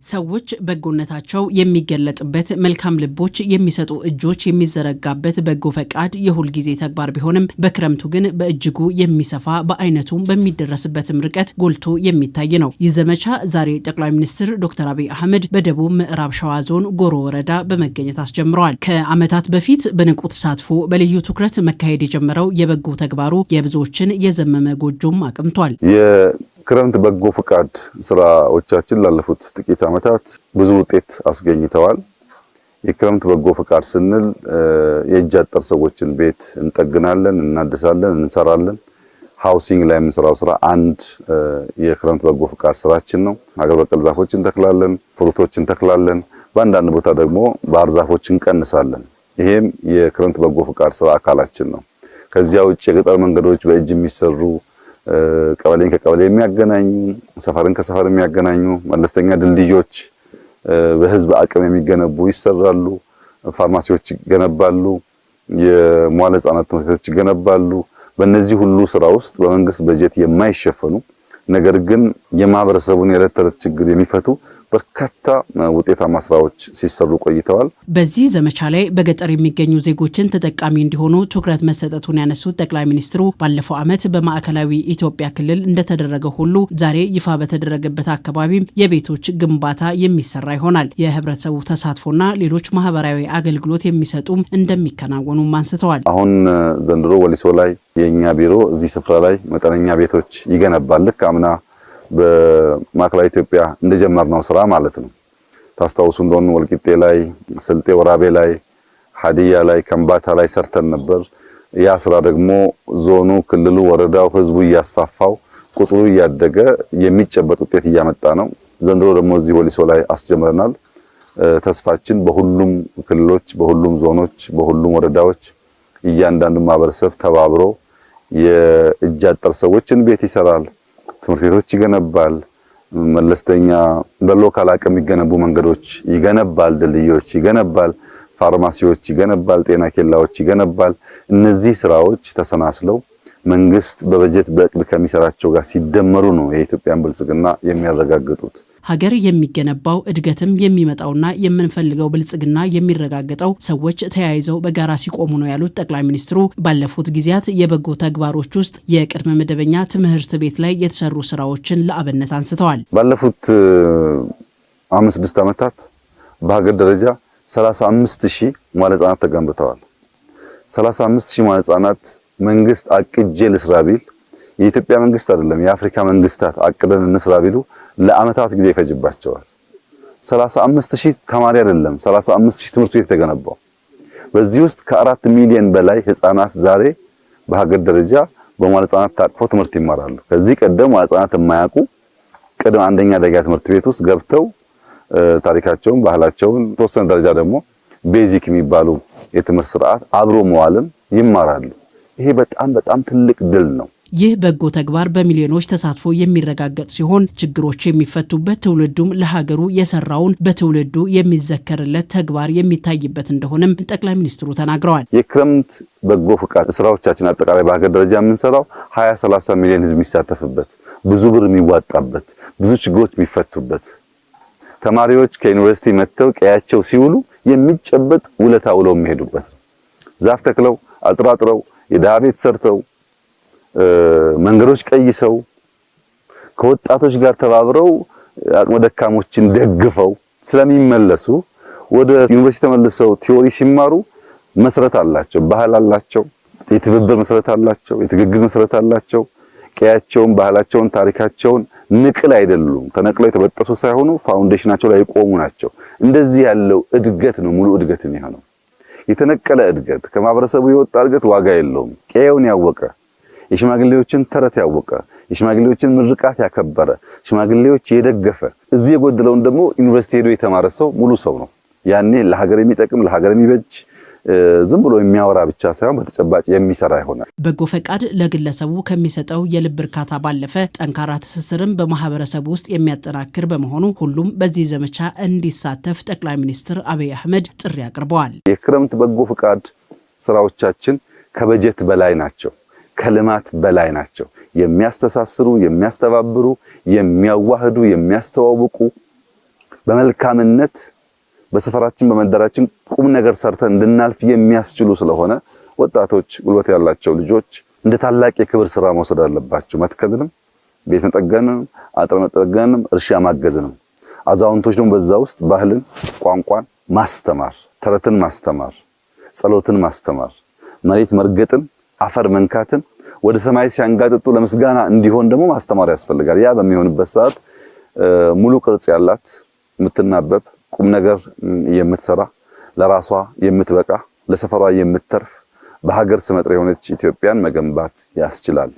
ሰዎች በጎነታቸው የሚገለጽበት መልካም ልቦች የሚሰጡ እጆች የሚዘረጋበት በጎ ፈቃድ የሁል ጊዜ ተግባር ቢሆንም በክረምቱ ግን በእጅጉ የሚሰፋ በአይነቱም በሚደረስበትም ርቀት ጎልቶ የሚታይ ነው። ይህ ዘመቻ ዛሬ ጠቅላይ ሚኒስትር ዶክተር አብይ አህመድ በደቡብ ምዕራብ ሸዋ ዞን ጎሮ ወረዳ በመገኘት አስጀምረዋል። ከዓመታት በፊት በንቁ ተሳትፎ በልዩ ትኩረት መካሄድ የጀመረው የበጎ ተግባሩ የብዙዎችን የዘመመ ጎጆም አቅንቷል። ክረምት በጎ ፍቃድ ስራዎቻችን ላለፉት ጥቂት ዓመታት ብዙ ውጤት አስገኝተዋል። የክረምት በጎ ፍቃድ ስንል የእጅ አጠር ሰዎችን ቤት እንጠግናለን፣ እናድሳለን፣ እንሰራለን። ሃውሲንግ ላይ የምንሰራው ስራ አንድ የክረምት በጎ ፍቃድ ስራችን ነው። ሀገር በቀል ዛፎችን እንተክላለን፣ ፍሩቶችን እንተክላለን። በአንዳንድ ቦታ ደግሞ ባህር ዛፎችን እንቀንሳለን። ይሄም የክረምት በጎ ፍቃድ ስራ አካላችን ነው። ከዚያ ውጭ የገጠር መንገዶች በእጅ የሚሰሩ ቀበሌን ከቀበሌ የሚያገናኙ ሰፈርን ከሰፈር የሚያገናኙ መለስተኛ ድልድዮች በህዝብ አቅም የሚገነቡ ይሰራሉ። ፋርማሲዎች ይገነባሉ። የሟለ ህጻናት ትምህርት ቤቶች ይገነባሉ። በእነዚህ ሁሉ ስራ ውስጥ በመንግስት በጀት የማይሸፈኑ ነገር ግን የማህበረሰቡን የዕለት ተዕለት ችግር የሚፈቱ በርካታ ውጤታማ ስራዎች ሲሰሩ ቆይተዋል። በዚህ ዘመቻ ላይ በገጠር የሚገኙ ዜጎችን ተጠቃሚ እንዲሆኑ ትኩረት መሰጠቱን ያነሱት ጠቅላይ ሚኒስትሩ ባለፈው ዓመት በማዕከላዊ ኢትዮጵያ ክልል እንደተደረገው ሁሉ ዛሬ ይፋ በተደረገበት አካባቢም የቤቶች ግንባታ የሚሰራ ይሆናል። የህብረተሰቡ ተሳትፎና ሌሎች ማህበራዊ አገልግሎት የሚሰጡም እንደሚከናወኑም አንስተዋል። አሁን ዘንድሮ ወሊሶ ላይ የኛ ቢሮ እዚህ ስፍራ ላይ መጠነኛ ቤቶች ይገነባል። ልክ አምና በማዕከላዊ ኢትዮጵያ እንደጀመርነው ስራ ማለት ነው። ታስታውሱ እንደሆነ ወልቂጤ ላይ፣ ስልጤ ወራቤ ላይ፣ ሀዲያ ላይ፣ ከምባታ ላይ ሰርተን ነበር። ያ ስራ ደግሞ ዞኑ፣ ክልሉ፣ ወረዳው ህዝቡ እያስፋፋው ቁጥሩ እያደገ የሚጨበጥ ውጤት እያመጣ ነው። ዘንድሮ ደግሞ እዚህ ወሊሶ ላይ አስጀምረናል። ተስፋችን በሁሉም ክልሎች፣ በሁሉም ዞኖች፣ በሁሉም ወረዳዎች እያንዳንዱ ማህበረሰብ ተባብሮ የእጅ አጠር ሰዎችን ቤት ይሰራል፣ ትምህርት ቤቶች ይገነባል፣ መለስተኛ በሎካል አቅም የሚገነቡ መንገዶች ይገነባል፣ ድልድዮች ይገነባል፣ ፋርማሲዎች ይገነባል፣ ጤና ኬላዎች ይገነባል። እነዚህ ስራዎች ተሰናስለው መንግስት በበጀት በእቅድ ከሚሰራቸው ጋር ሲደመሩ ነው የኢትዮጵያን ብልጽግና የሚያረጋግጡት። ሀገር የሚገነባው እድገትም የሚመጣውና የምንፈልገው ብልጽግና የሚረጋገጠው ሰዎች ተያይዘው በጋራ ሲቆሙ ነው ያሉት ጠቅላይ ሚኒስትሩ ባለፉት ጊዜያት የበጎ ተግባሮች ውስጥ የቅድመ መደበኛ ትምህርት ቤት ላይ የተሰሩ ስራዎችን ለአብነት አንስተዋል። ባለፉት 5-6 ዓመታት በሀገር ደረጃ 35000 መዋዕለ ህጻናት ተገንብተዋል። 35000 መዋዕለ ህጻናት መንግስት አቅጄ ልስራ ቢል የኢትዮጵያ መንግስት አይደለም የአፍሪካ መንግስታት አቅደን እንስራ ቢሉ ለአመታት ጊዜ ይፈጅባቸዋል። 35000 ተማሪ አይደለም 35000 ትምህርት ቤት ተገነባው። በዚህ ውስጥ ከ4 ሚሊዮን በላይ ህፃናት ዛሬ በሀገር ደረጃ በመዋዕለ ህጻናት ታቅፈው ትምህርት ይማራሉ። ከዚህ ቀደም መዋዕለ ህጻናት የማያውቁ ቅድመ አንደኛ ደረጃ ትምህርት ቤት ውስጥ ገብተው ታሪካቸውን፣ ባህላቸውን ተወሰነ ደረጃ ደግሞ ቤዚክ የሚባሉ የትምህርት ስርዓት አብሮ መዋልን ይማራሉ። ይሄ በጣም ትልቅ ድል ነው። ይህ በጎ ተግባር በሚሊዮኖች ተሳትፎ የሚረጋገጥ ሲሆን ችግሮች የሚፈቱበት ትውልዱም ለሀገሩ የሰራውን በትውልዱ የሚዘከርለት ተግባር የሚታይበት እንደሆነም ጠቅላይ ሚኒስትሩ ተናግረዋል። የክረምት በጎ ፍቃድ ስራዎቻችን አጠቃላይ በሀገር ደረጃ የምንሰራው 20-30 ሚሊዮን ህዝብ የሚሳተፍበት፣ ብዙ ብር የሚዋጣበት፣ ብዙ ችግሮች የሚፈቱበት፣ ተማሪዎች ከዩኒቨርሲቲ መጥተው ቀያቸው ሲውሉ የሚጨበጥ ውለታ ውለው የሚሄዱበት፣ ዛፍ ተክለው አጥራጥረው የደሃ ቤት ሰርተው መንገዶች ቀይሰው ከወጣቶች ጋር ተባብረው አቅመ ደካሞችን ደግፈው ስለሚመለሱ ወደ ዩኒቨርሲቲ ተመልሰው ቲዮሪ ሲማሩ መሰረት አላቸው፣ ባህል አላቸው፣ የትብብር መሰረት አላቸው፣ የትግግዝ መሰረት አላቸው። ቀያቸውን፣ ባህላቸውን፣ ታሪካቸውን ንቅል አይደሉም፣ ተነቅለው የተበጠሱ ሳይሆኑ ፋውንዴሽናቸው ላይ የቆሙ ናቸው። እንደዚህ ያለው እድገት ነው ሙሉ እድገት የሚሆነው። የተነቀለ እድገት ከማህበረሰቡ የወጣ እድገት ዋጋ የለውም። ቀየውን ያወቀ የሽማግሌዎችን ተረት ያወቀ የሽማግሌዎችን ምርቃት ያከበረ ሽማግሌዎች የደገፈ እዚህ የጎደለውን ደግሞ ዩኒቨርሲቲ ሄዶ የተማረ ሰው ሙሉ ሰው ነው። ያኔ ለሀገር የሚጠቅም ለሀገር የሚበጅ ዝም ብሎ የሚያወራ ብቻ ሳይሆን በተጨባጭ የሚሰራ ይሆናል። በጎ ፈቃድ ለግለሰቡ ከሚሰጠው የልብ እርካታ ባለፈ ጠንካራ ትስስርም በማህበረሰቡ ውስጥ የሚያጠናክር በመሆኑ ሁሉም በዚህ ዘመቻ እንዲሳተፍ ጠቅላይ ሚኒስትር አብይ አህመድ ጥሪ አቅርበዋል። የክረምት በጎ ፈቃድ ስራዎቻችን ከበጀት በላይ ናቸው፣ ከልማት በላይ ናቸው። የሚያስተሳስሩ፣ የሚያስተባብሩ፣ የሚያዋህዱ፣ የሚያስተዋውቁ በመልካምነት በሰፈራችን በመንደራችን ቁም ነገር ሰርተን እንድናልፍ የሚያስችሉ ስለሆነ ወጣቶች ጉልበት ያላቸው ልጆች እንደ ታላቅ የክብር ስራ መውሰድ አለባቸው። መትከልንም፣ ቤት መጠገንም፣ አጥር መጠገንም፣ እርሻ ማገዝንም። አዛውንቶች ደግሞ በዛ ውስጥ ባህልን፣ ቋንቋን ማስተማር፣ ተረትን ማስተማር፣ ጸሎትን ማስተማር፣ መሬት መርገጥን፣ አፈር መንካትን ወደ ሰማይ ሲያንጋጥጡ ለምስጋና እንዲሆን ደግሞ ማስተማር ያስፈልጋል። ያ በሚሆንበት ሰዓት ሙሉ ቅርጽ ያላት የምትናበብ ቁም ነገር የምትሰራ ለራሷ የምትበቃ ለሰፈሯ የምትተርፍ በሀገር ስመጥር የሆነች ኢትዮጵያን መገንባት ያስችላል።